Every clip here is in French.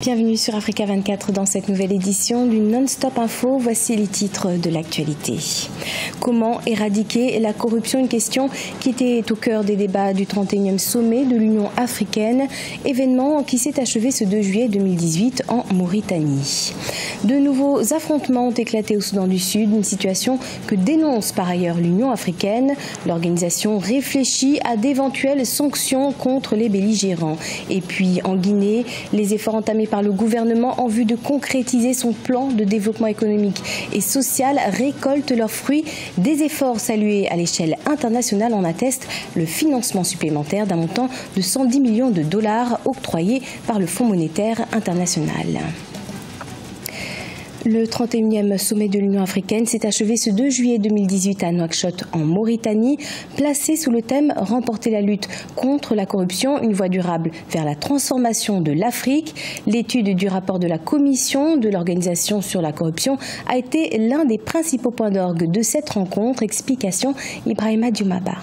Bienvenue sur Africa 24 dans cette nouvelle édition du Non-Stop Info. Voici les titres de l'actualité. Comment éradiquer la corruption? Une question qui était au cœur des débats du 31e sommet de l'Union africaine, événement qui s'est achevé ce 2 juillet 2018 en Mauritanie. De nouveaux affrontements ont éclaté au Soudan du Sud, une situation que dénonce par ailleurs l'Union africaine. L'organisation réfléchit à d'éventuelles sanctions contre les belligérants. Et puis en Guinée, les efforts entamés par le gouvernement en vue de concrétiser son plan de développement économique et social récoltent leurs fruits. Des efforts salués à l'échelle internationale en attestent le financement supplémentaire d'un montant de 110 millions de dollars octroyé par le Fonds monétaire international. Le 31e sommet de l'Union africaine s'est achevé ce 2 juillet 2018 à Nouakchott en Mauritanie, placé sous le thème « Remporter la lutte contre la corruption, une voie durable vers la transformation de l'Afrique ». L'étude du rapport de la Commission de l'Organisation sur la corruption a été l'un des principaux points d'orgue de cette rencontre. Explication Ibrahima Dioumaba.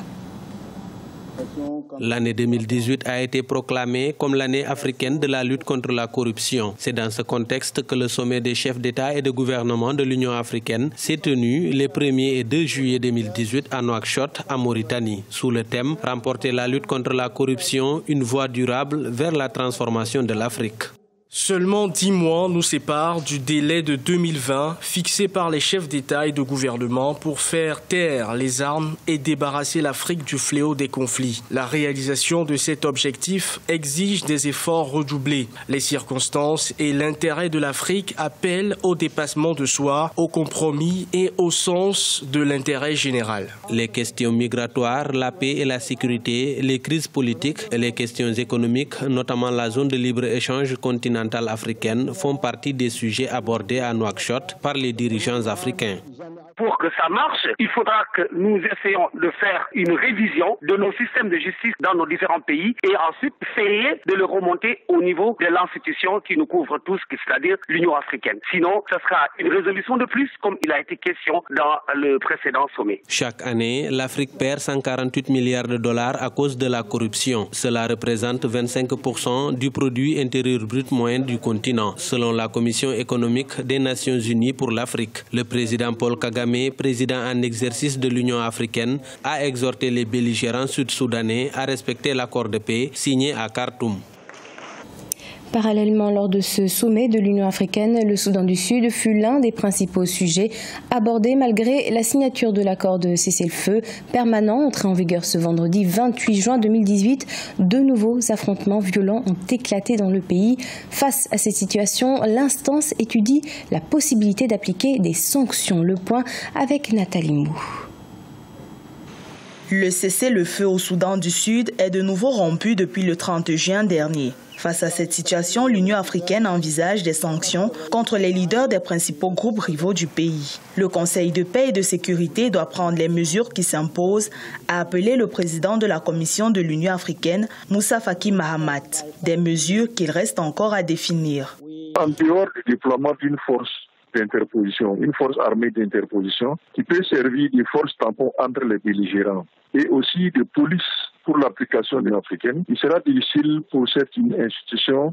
L'année 2018 a été proclamée comme l'année africaine de la lutte contre la corruption. C'est dans ce contexte que le sommet des chefs d'État et de gouvernement de l'Union africaine s'est tenu les 1er et 2 juillet 2018 à Nouakchott, en Mauritanie, sous le thème « Remporter la lutte contre la corruption, une voie durable vers la transformation de l'Afrique ». Seulement 10 mois nous séparent du délai de 2020 fixé par les chefs d'État et de gouvernement pour faire taire les armes et débarrasser l'Afrique du fléau des conflits. La réalisation de cet objectif exige des efforts redoublés. Les circonstances et l'intérêt de l'Afrique appellent au dépassement de soi, au compromis et au sens de l'intérêt général. Les questions migratoires, la paix et la sécurité, les crises politiques et les questions économiques, notamment la zone de libre-échange continentale africaine, font partie des sujets abordés à Nouakchott par les dirigeants africains. Pour que ça marche, il faudra que nous essayions de faire une révision de nos systèmes de justice dans nos différents pays et ensuite essayer de le remonter au niveau de l'institution qui nous couvre tous, c'est-à-dire l'Union africaine. Sinon, ce sera une résolution de plus, comme il a été question dans le précédent sommet. Chaque année, l'Afrique perd 148 milliards de dollars à cause de la corruption. Cela représente 25% du produit intérieur brut moyen du continent, selon la Commission économique des Nations Unies pour l'Afrique. Le président Paul Kagame, président en exercice de l'Union africaine, a exhorté les belligérants sud-soudanais à respecter l'accord de paix signé à Khartoum. Parallèlement, lors de ce sommet de l'Union africaine, le Soudan du Sud fut l'un des principaux sujets abordés malgré la signature de l'accord de cessez-le-feu permanent entré en vigueur ce vendredi 28 juin 2018. De nouveaux affrontements violents ont éclaté dans le pays. Face à cette situation, l'instance étudie la possibilité d'appliquer des sanctions. Le point avec Nathalie Mou. Le cessez-le-feu au Soudan du Sud est de nouveau rompu depuis le 30 juin dernier. Face à cette situation, l'Union africaine envisage des sanctions contre les leaders des principaux groupes rivaux du pays. Le Conseil de paix et de sécurité doit prendre les mesures qui s'imposent, a appelé le président de la Commission de l'Union africaine, Moussa Faki Mahamat. Des mesures qu'il reste encore à définir. En dehors du déploiement d'une force d'interposition, une force armée d'interposition qui peut servir de force tampon entre les belligérants et aussi de police pour l'application de l'africaine, il sera difficile pour cette institution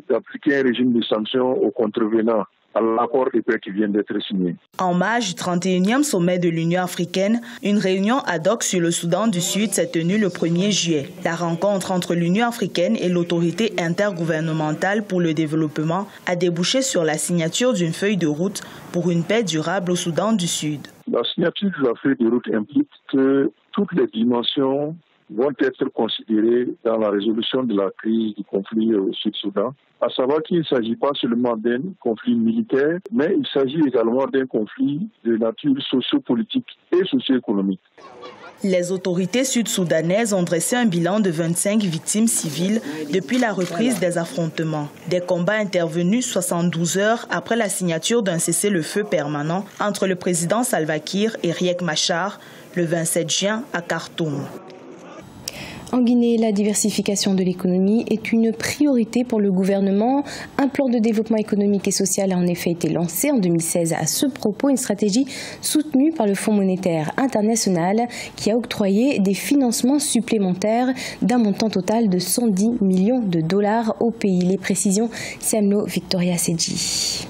d'appliquer un régime de sanctions aux contrevenants à l'accord de paix qui vient d'être signé. En marge du 31e sommet de l'Union africaine, une réunion ad hoc sur le Soudan du Sud s'est tenue le 1er juillet. La rencontre entre l'Union africaine et l'autorité intergouvernementale pour le développement a débouché sur la signature d'une feuille de route pour une paix durable au Soudan du Sud. La signature de la feuille de route implique que toutes les dimensions vont être considérées dans la résolution de la crise du conflit au Sud-Soudan, à savoir qu'il ne s'agit pas seulement d'un conflit militaire, mais il s'agit également d'un conflit de nature socio-politique et socio-économique. Les autorités sud-soudanaises ont dressé un bilan de 25 victimes civiles depuis la reprise des affrontements. Des combats intervenus 72 heures après la signature d'un cessez-le-feu permanent entre le président Salva Kiir et Riek Machar le 27 juin à Khartoum. En Guinée, la diversification de l'économie est une priorité pour le gouvernement. Un plan de développement économique et social a en effet été lancé en 2016 à ce propos, une stratégie soutenue par le Fonds monétaire international qui a octroyé des financements supplémentaires d'un montant total de 110 millions de dollars au pays. Les précisions, Siamlo Victoria Sedji.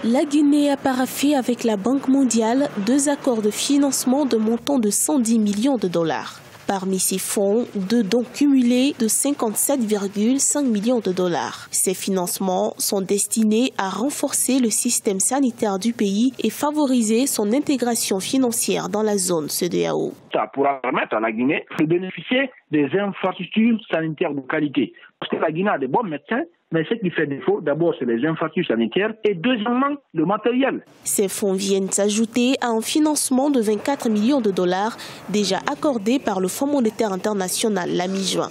La Guinée a paraphé avec la Banque mondiale 2 accords de financement de montant de 110 millions de dollars. Parmi ces fonds, 2 dons cumulés de 57,5 millions de dollars. Ces financements sont destinés à renforcer le système sanitaire du pays et favoriser son intégration financière dans la zone CEDEAO. Ça pourra permettre à la Guinée de bénéficier des infrastructures sanitaires de qualité. Parce que la Guinée a des bons médecins, mais ce qui fait défaut, d'abord, c'est les infrastructures sanitaires et deuxièmement, le matériel. Ces fonds viennent s'ajouter à un financement de 24 millions de dollars déjà accordé par le Fonds monétaire international la mi-juin.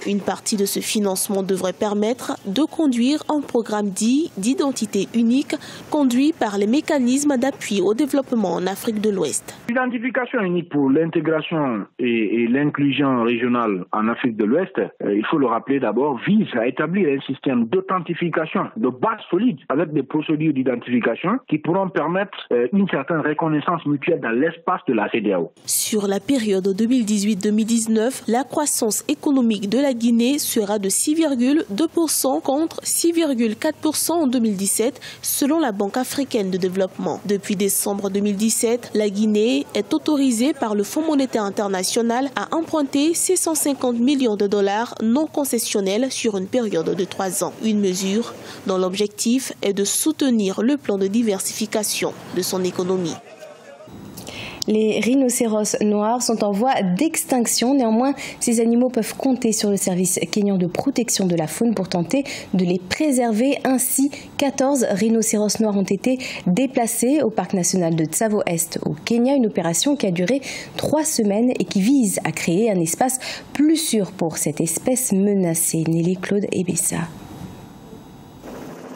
Une partie de ce financement devrait permettre de conduire un programme dit d'identité unique conduit par les mécanismes d'appui au développement en Afrique de l'Ouest. L'identification unique pour l'intégration et l'inclusion régionale en Afrique de l'Ouest, il faut le rappeler d'abord, vise à établir un système d'authentification de base solide avec des procédures d'identification qui pourront permettre une certaine reconnaissance mutuelle dans l'espace de la CEDEAO. Sur la période 2018-2019, la croissance économique de la Guinée sera de 6,2% contre 6,4% en 2017 selon la Banque africaine de développement. Depuis décembre 2017, la Guinée est autorisée par le Fonds monétaire international à emprunter 650 millions de dollars non concessionnels sur une période de 3 ans. Une mesure dont l'objectif est de soutenir le plan de diversification de son économie. Les rhinocéros noirs sont en voie d'extinction. Néanmoins, ces animaux peuvent compter sur le service kényan de protection de la faune pour tenter de les préserver. Ainsi, 14 rhinocéros noirs ont été déplacés au parc national de Tsavo-Est au Kenya. Une opération qui a duré 3 semaines et qui vise à créer un espace plus sûr pour cette espèce menacée. Nelly Claude Ebessa.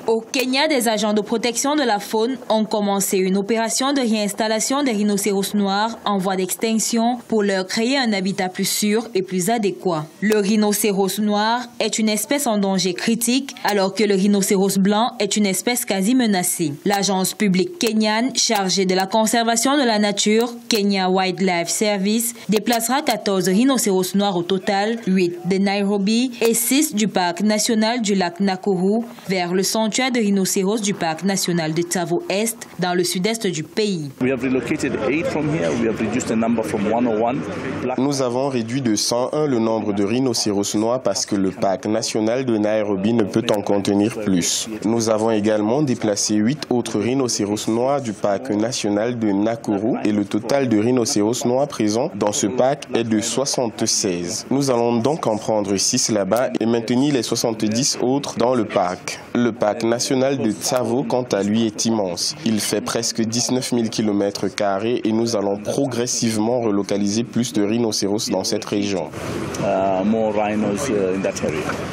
Au Kenya, des agents de protection de la faune ont commencé une opération de réinstallation des rhinocéros noirs en voie d'extinction pour leur créer un habitat plus sûr et plus adéquat. Le rhinocéros noir est une espèce en danger critique alors que le rhinocéros blanc est une espèce quasi menacée. L'agence publique kenyane chargée de la conservation de la nature, Kenya Wildlife Service, déplacera 14 rhinocéros noirs au total, 8 de Nairobi et 6 du parc national du lac Nakuru vers le sanctuaire de rhinocéros du parc national de Tsavo-Est dans le sud-est du pays. Nous avons réduit de 101 le nombre de rhinocéros noirs parce que le parc national de Nairobi ne peut en contenir plus. Nous avons également déplacé 8 autres rhinocéros noirs du parc national de Nakuru et le total de rhinocéros noirs présents dans ce parc est de 76. Nous allons donc en prendre 6 là-bas et maintenir les 70 autres dans le parc. Le parc national de Tsavo, quant à lui, est immense. Il fait presque 19 000 km² et nous allons progressivement relocaliser plus de rhinocéros dans cette région.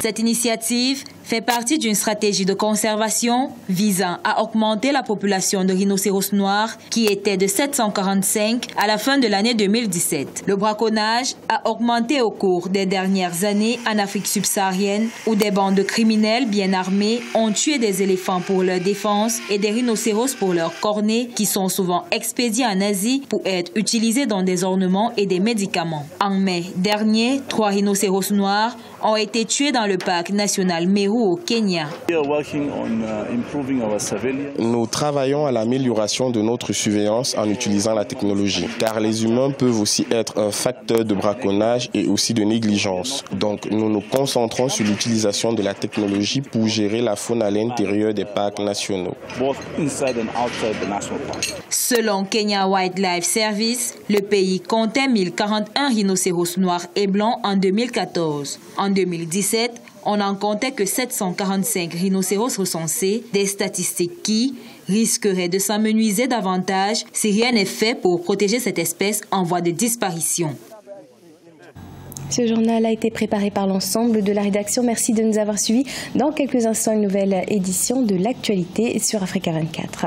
Cette initiative fait partie d'une stratégie de conservation visant à augmenter la population de rhinocéros noirs qui était de 745 à la fin de l'année 2017. Le braconnage a augmenté au cours des dernières années en Afrique subsaharienne où des bandes de criminels bien armés ont tué des éléphants pour leur défense et des rhinocéros pour leurs cornets qui sont souvent expédiés en Asie pour être utilisés dans des ornements et des médicaments. En mai dernier, 3 rhinocéros noirs ont été tués dans le parc national Meru au Kenya. Nous travaillons à l'amélioration de notre surveillance en utilisant la technologie, car les humains peuvent aussi être un facteur de braconnage et aussi de négligence. Donc nous nous concentrons sur l'utilisation de la technologie pour gérer la faune à l'intérieur des parcs nationaux. Selon Kenya Wildlife Service, le pays comptait 1041 rhinocéros noirs et blancs en 2014. En 2017, on n'en comptait que 745 rhinocéros recensés, des statistiques qui risqueraient de s'amenuiser davantage si rien n'est fait pour protéger cette espèce en voie de disparition. Ce journal a été préparé par l'ensemble de la rédaction. Merci de nous avoir suivis. Dans quelques instants, une nouvelle édition de l'actualité sur Africa 24.